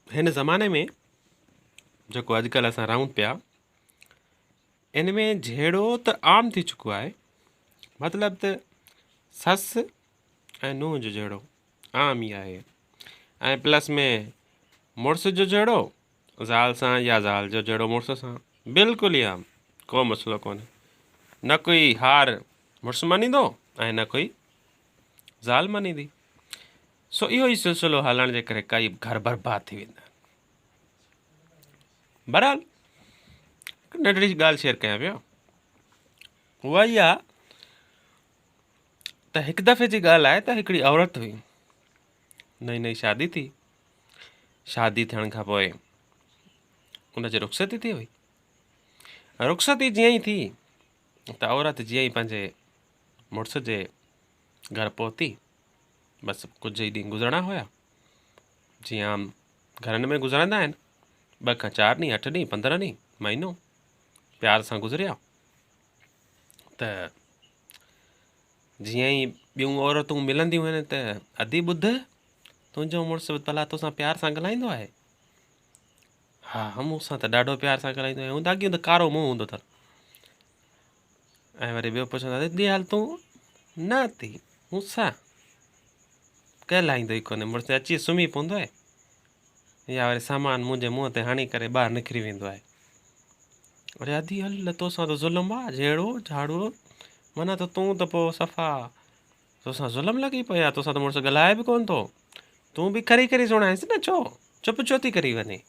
हिन ज़माने में जेको अॼुकल्ह असां रहूं पिया, इन में जहिड़ो त आम थी चुको आहे, मतिलबु त ससु ऐं नुंहुं जो जहिड़ो आम ई आहे, ऐं प्लस में मुड़ुस जो जहिड़ो ज़ाल सां या ज़ाल जो जहिड़ो मुड़ुस सां, बिल्कुलु ई आम, को मसइलो कोन्हे। न कोई हार मुड़ुस मञींदो ऐं न कोई ज़ाल मञींदी। सो इहो ई सिलसिलो हलण जे करे कई घर बर्बाद थी वेंदा आहिनि। बहरहाल नंढड़ी ॻाल्हि शेयर कयां पियो, उहा ई आहे त हिकु दफ़े जी ॻाल्हि आहे त हिकिड़ी औरत हुई, नई नई शादी थी। शादी थियण खां पोइ उनजी रुख़सती थी हुई। रुख़सती जीअं ई थी त औरत जीअं ई पंहिंजे मुड़ुस जे घर पहुती, बसि कुझु ई ॾींहं गुज़रना हुया, जीअं आम घरनि में गुज़रंदा आहिनि। 2 खां 4 ॾींहं, 8 ॾींहं, 15 ॾींहं, महीनो प्यार सां गुज़रिया। त जीअं ई ॿियूं औरतूं मिलंदियूं आहिनि त अधी ॿुध, तुंहिंजो मुड़ुसु भला तोसां प्यार सां ॻाल्हाईंदो आहे? हा, मूंसां त ॾाढो प्यार सां ॻाल्हाईंदो आहे, हूंदा अॻियूं त कारो मुंहुं हूंदो अथनि। ऐं वरी ॿियो पुछंदा, दीदी हाल तूं न थी मूंसां ॻाल्हाईंदो ई कोन्हे, मुड़ुसु अची सुम्ही पवंदो आहे या वरी सामान मुंहिंजे मुंहं ते हणी करे ॿाहिरि निकिरी वेंदो आहे। अरे अधी हल तोसां त ज़ुल्म आहे, जहिड़ो झाड़ूअ माना त तूं त पोइ सफ़ा तोसां ज़ुल्म लॻी पियो आहे, तोसां त मुड़ुसु ॻाल्हाए बि कोन थो, तूं बि खरी खरी सुणाइसि न, छो चुप छो थी करी वञे?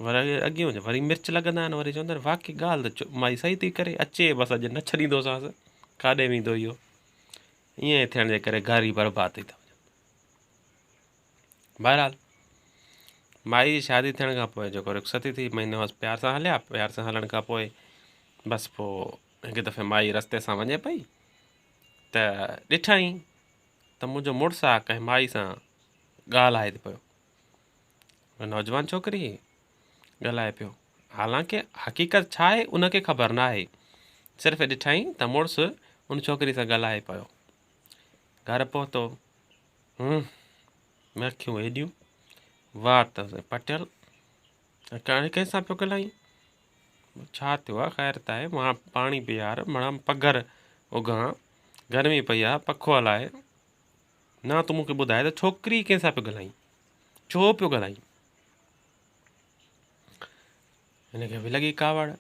वरी अॻियूं वरी मिर्च लॻंदा आहिनि, वरी चवंदा आहिनि वाक़ई ॻाल्हि त माई सही थी करे, अचे बसि अॼु न छॾींदोसांसि, काॾे वेंदो इहो? ईअं थियण जे करे घर ई बर्बाद थी था वञनि। बहरहाल माई जी शादी थियण खां पोइ जेको रुख़सती थी, महीनो प्यार सां हलिया, प्यार सां हलण खां पोइ बसि पोइ हिकु दफ़े माई रस्ते सां वञे पई त ॾिठई त मुंहिंजो मुड़ुसु आहे कंहिं माई सां ॻाल्हाए पियो, नौजवान छोकिरी ॻाल्हाए पियो। हालांकि हक़ीक़त छा आहे उनखे ख़बर न आहे, सिर्फ़ु ॾिठई त मुड़ुसु उन छोकिरी सां ॻाल्हाए पियो। घर पहुतो, अखियूं हेॾियूं, वाह त पटियल, कंहिंसां पियो ॻाल्हाई? छा थियो आहे? ख़ैर त आहे, मां पाणी पीआर, मां पघर उगां, गर्मी पई आहे, पखो हलाए, न तूं मूंखे ॿुधाए त छोकिरी कंहिंसां पियो ॻाल्हाई, छो पियो ॻाल्हाई? हिनखे बि लॻी कावड़,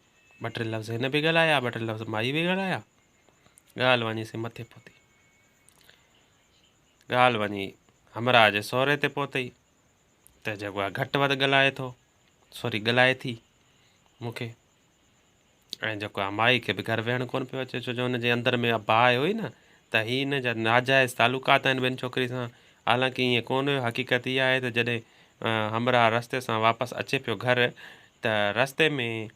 2-3 लफ़्ज़ हिन बि ॻाल्हाया, 2-3 लफ़्ज़ माई बि ॻाल्हाया, ॻाल्हि वञीसीं मथे पहुती, ॻाल्हि वञी हमरा जे सहुरे ते पहुतई त जेको आहे घटि वधि ॻाल्हाए थो, सॉरी ॻाल्हाए थी मूंखे, ऐं जेको आहे माई खे बि घर वेहण कोन पियो अचे, छो जो हुनजे अंदर में बाहि हुई न त हीअ हिन जा नाजाइज़ तालुकात आहिनि ॿिनि छोकिरी सां। हालांकि ईअं कोन हुयो, हक़ीक़त इहा आहे त जॾहिं हमरा रस्ते सां वापसि अचे पियो घर, त रस्ते में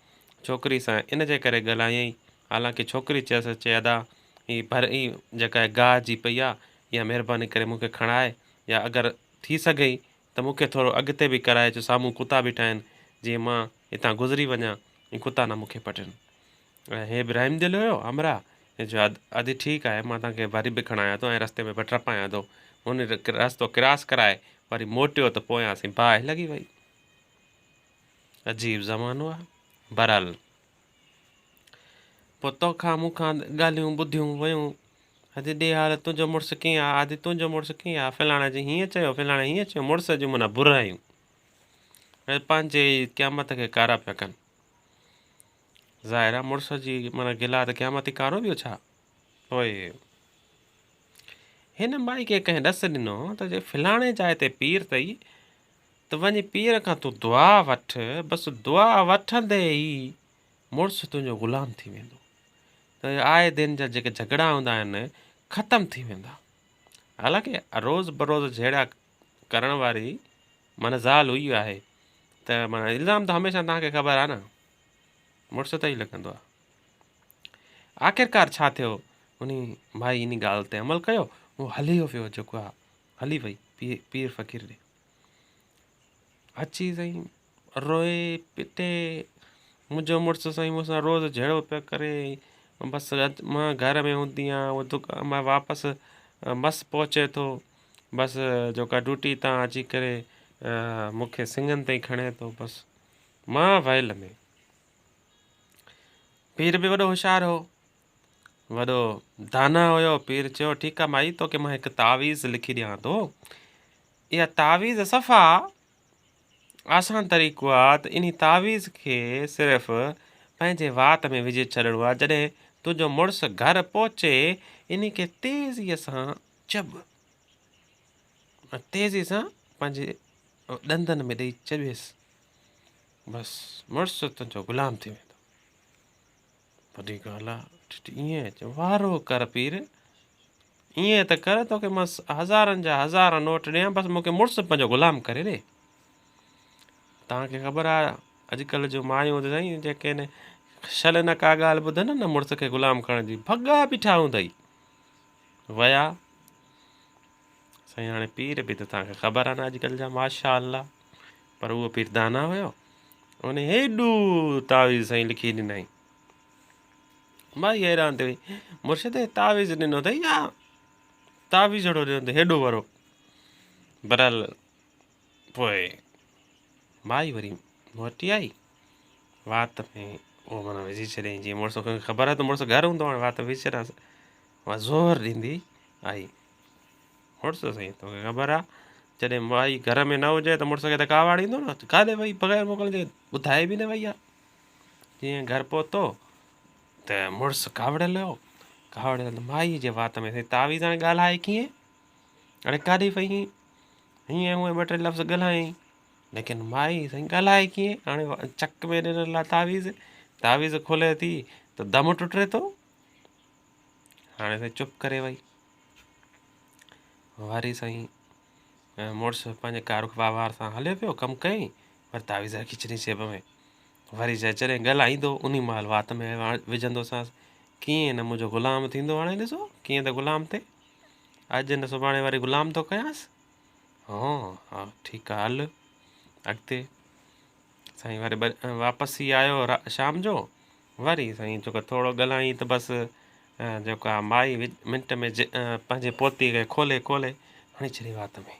छोकिरी सां इन जे करे ॻाल्हायईं, हालांकि छोकिरी चयसि, चए अदा हीअ भर ई जेका गाह जी पई आहे, इहा महिरबानी करे मूंखे खणाए, या अगरि थी सघई त मूंखे थोरो अॻिते बि कराए अचो, साम्हूं कुता बीठा आहिनि, जीअं मां हितां गुज़री वञा, ऐं कुता न मूंखे पटनि। ऐं हे बि रहम दिलि हुयो हमरा, जो अॼु ठीकु आहे, मां तव्हांखे वरी बि खणायां थो ऐं रस्ते में बि टपायां थो। हुन रस्तो क्रॉस कराए वरी मोटियो त पोयां बाहि लॻी वई। अजीब ज़मानो आहे। बहरहाल पोइ तोखां मूंखां ॻाल्हियूं ॿुधियूं वियूं, अॼु ॾे हाल तुंहिंजो मुड़ुसु कीअं आहे, अॼु तुंहिंजो मुड़ुसु कीअं आहे, फलाणे जी हीअं चयो, फलाणे हीअं चयो, मुड़ुस जूं माना बुरायूं, पंहिंजे क़यामत खे कारा पिया कनि। ज़ाहिर आहे मुड़ुस जी माना गिला त क़यामत ई कारो ॿियो छा। पोइ हिन माई खे कंहिं ॾस ॾिनो त जे फलाणे जाइ ते पीर अथई, त वञी पीर खां तूं दुआ वठ, बसि दुआ वठंदे ई मुड़ुसु तुंहिंजो ग़ुलाम थी वेंदो, त आए दिन जा जेके झगड़ा हूंदा आहिनि ख़तमु थी वेंदा। हालांकि रोज़ बरोज़ जहिड़ा करण वारी माना ज़ाल हुई आहे, त माना इल्ज़ाम त हमेशह तव्हांखे ख़बर आहे न, मुड़ुसु त ई लॻंदो आहे। आख़िरकार छा थियो, उन माई इन ॻाल्हि ते अमल कयो, उहो हली वियो, जेको आहे हली वई पीर फ़क़ीर ॾे, अची सई रोए पिटे, मुंहिंजो मुड़ुसु साईं मूंसां रोज़ु जहिड़ो पियो करे, बसि मां घर में हूंदी आहियां, उहो मां वापसि मस्तु पहुचे थो, बसि जेका ड्यूटी तां अची करे मूंखे सिंगनि ताईं खणे थो बसि मां वयल में। पीर बि वॾो होशियारु हो, वॾो दाना हुयो। पीर चयो ठीकु आहे माई, तोखे मां हिकु तावीज़ लिखी ॾियां थो। इहा तावीज़ सफ़ा आसान तरीक़ो आहे त इन तावीज़ खे सिर्फ़ु पंहिंजे वात में विझी छॾिणो आहे। जॾहिं तुंहिंजो मुड़ुसु घर पहुचे इन खे तेज़ीअ सां चब, तेज़ी सां पंहिंजे ॾंदनि में ॾेई चॿेसि, बसि मुड़ुसु तुंहिंजो ग़ुलाम थी वेंदो। वॾी ॻाल्हि आहे। ईअं चयो वारो कर पीर, ईअं त कर तोखे मां हज़ारनि जा हज़ार नोट ॾियां, बसि मूंखे मुड़ुसु पंहिंजो ग़ुलाम करे ॾे। तव्हांखे ख़बर आहे अॼुकल्ह जो मायूं साईं जेके न शल न का ॻाल्हि ॿुधनि न मुड़ुस खे ग़ुलाम करण जी, भॻा बीठा हूंदई। वया साईं, हाणे पीर बि त तव्हांखे ख़बर आहे न अॼुकल्ह जा माशा अल्लाह, पर उहो पीर दाना हुयो। उन हेॾो तावीज़ साईं लिखी ॾिनई। माई हैरान थी वई, मुर्शिद तावीज़ ॾिनो अथई या तावीज़ जहिड़ो ॾिनो अथई हेॾो वारो। बरल पोइ माई वरी मोटी आई, वात में उहो माना विझी छॾियईं। जीअं मुड़ुस खे ख़बर आहे त मुड़ुसु घर हूंदो, हाणे वात विझी छॾियांसि। उहा ज़ोर ॾींदी आई, मुड़ुसु साईं तोखे ख़बर आहे जॾहिं माई घर में न हुजे त मुड़ुस खे त कावड़ ईंदो न, काॾे वई बग़ैर मोकल जे, ॿुधाए बि न वई आहे। जीअं घर पहुतो त मुड़ुसु कावड़ियल हुयो। कावड़ियल माई जे वात में तावीज़ हाणे ॻाल्हाए कीअं, हाणे काॾे वई हीअं हूअं ॿ टे लफ़्ज़ ॻाल्हायईं, लेकिन माई साईं ॻाल्हाए कीअं। हाणे चक में ॾिनल आहे तावीज़, तावीज़ खोले थी त दम टुटे थो। हाणे साईं चुप करे वई। वरी साईं मुड़ुसु पंहिंजे कारोबार सां हले पियो, कमु कयईं, पर तावीज़ रखी छॾी जेब में। वरी जॾहिं ॻाल्हाईंदो उन महिल वात में विझंदोसांसि, कीअं न मुंहिंजो ग़ुलाम थींदो। हाणे ॾिसो कीअं त ग़ुलाम थिए, अॼु न सुभाणे वरी ग़ुलाम थो कयांसि। हा ठीकु आहे हल अॻिते। साईं वरी वापसि ई आयो शाम जो। वरी साईं जेको थोरो ॻाल्हाईं त बसि जेको आहे माई मिंट में पंहिंजे पोती खे खोले हणी छॾी वात में।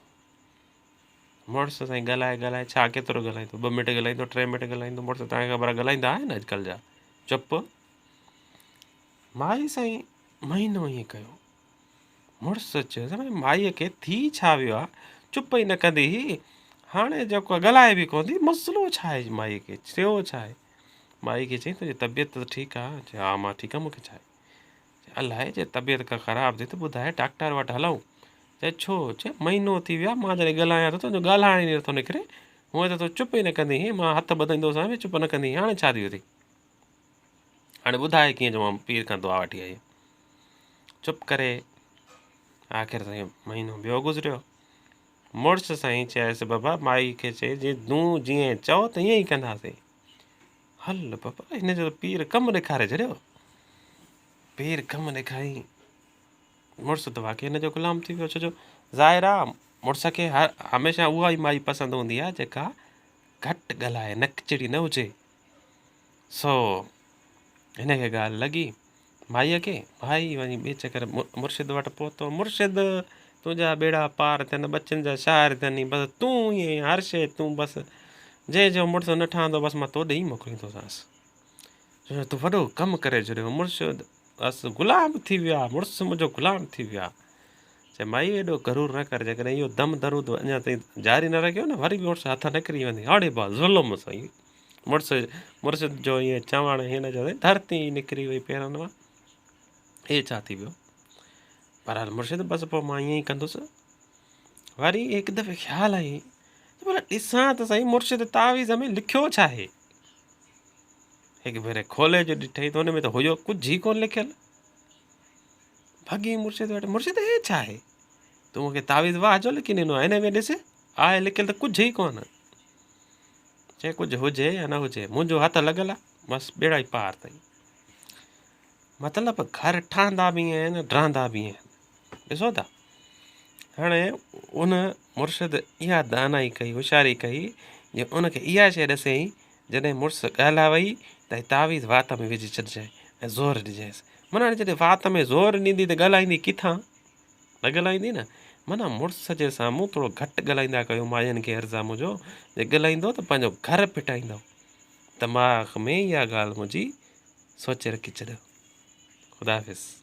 मुड़ुसु साईं ॻाल्हाए छा केतिरो ॻाल्हाईंदो, 2 मिंट ॻाल्हाईंदो, 3 मिंट ॻाल्हाईंदो। मुड़ुसु तव्हांखे ख़बर ॻाल्हाईंदा आहिनि अॼुकल्ह जा, चुप। माई साईं महीनो ईअं कयो। मुड़ुसु चयोसि भई माईअ खे थी छा वियो आहे, चुप ई न कंदी हुई, हाणे जेको ॻाल्हाए बि कोन थी, मसइलो छा आहे माईअ खे, थियो छा आहे। माई खे चई तुंहिंजी तबियत त ठीकु आहे? चई हा मां ठीकु आहे, मूंखे छा आहे। अलाए जे तबियत का ख़राबु थी त ॿुधाए डॉक्टर वटि हलूं। चए छो? चए महीनो थी वियो आहे मां जॾहिं ॻाल्हायां थो तुंहिंजो ॻाल्हाइण ई नथो निकिरे, हूअं त तूं चुप ई न कंदी हुई, मां हथु ॿधंदोसां बि चुप न कंदी हुई, हाणे छा थियो अथई। हाणे ॿुधाए कीअं जो मां पीर खां दुआ वठी आई। चुप करे आख़िर साईं महीनो ॿियो गुज़रियो। मुड़ुसु साईं चयसि बाबा माई खे चए जीअं तूं जीअं चओ त ईअं ई कंदासीं। हल बाबा, हिन जो पीर कमु ॾेखारे छॾियो। पीर कमु ॾेखारियईं। मुड़ुसु त वाक़ई हिन जो ग़ुलाम थी वियो, छो जो ज़ाहिर आहे मुड़ुस खे हमेशह उहा ई माई पसंदि हूंदी आहे जेका घटि ॻाल्हाए, नकचिड़ी न हुजे। सो हिनखे ॻाल्हि लॻी माईअ खे। भाई वञी ॿिए चकर मुर्शिद वटि पहुतो। मुर्शिद तुंहिंजा बेड़ा पार थियनि, बचनि जा शाइर थियनि, बसि तूं ईअं हर शइ तूं बसि जंहिंजो मुड़ुसु न ठहंदो बसि मां तोॾे ई मोकिलींदोसांसि, छो जो तूं वॾो कमु करे छॾियो। मुर्शिद बसि ग़ुलाम थी वियो आहे, मुड़ुसु मुंहिंजो ग़ुलाम थी वियो आहे। चए माई एॾो गरूर न कर, जेकॾहिं इहो दम दरूद अञा ताईं जारी न रखियो न, वरी बि मुड़ुसु हथ निकिरी वेंदी। हाणे बा ज़ुल्म साईं, मुड़ुसु जो ईअं चवणु हिन जो धरती निकिरी वई पेरनि मां। हे छा थी वियो? पर हाल मुर्शिद बसि पोइ मां ईअं ई कंदुसि। वरी हिकु दफ़े ख़्यालु आई त भला ॾिसां त सही मुर्शिद तावीज़ में लिखियो छा आहे। हिकु भेरे खोले जो ॾिठई त हुन में त हुयो कुझु ई कोन लिखियलु। भॻी मुर्शिद वटि, मुर्शिद हे छा आहे, तूं मूंखे तावीज़ वाह जो लिखी ॾिनो आहे, हिन में ॾिस आहे लिखियलु त कुझु ई कोन। चए कुझु हुजे या न हुजे, मुंहिंजो हथु लॻल आहे, बसि बेड़ा ई पार अथई। मतिलबु घर ठहंदा बि आहिनि, ढहंदा बि आहिनि। ॾिसो था हाणे उन मुर्शिद इहा दानाई कई, होशियारी कई, जे उनखे इहा शइ ॾिसईं जॾहिं मुड़ुसु ॻाल्हाए वई त तावीज़ वात में विझी छॾिजांइ ऐं ज़ोर ॾिजांइसि। माना हाणे जॾहिं वात में ज़ोर ॾींदी त ॻाल्हाईंदी किथां, न ॻाल्हाईंदी न। माना मुड़ुस जे साम्हूं थोरो घटि ॻाल्हाईंदा कयो मायुनि खे हर साम्हूं जो जे ॻाल्हाईंदो त पंहिंजो घर फिटाईंदो दिमाग़ में इहा ॻाल्हि मुंहिंजी सोचे रखी छॾियो ख़ुदा हाफ़िज़।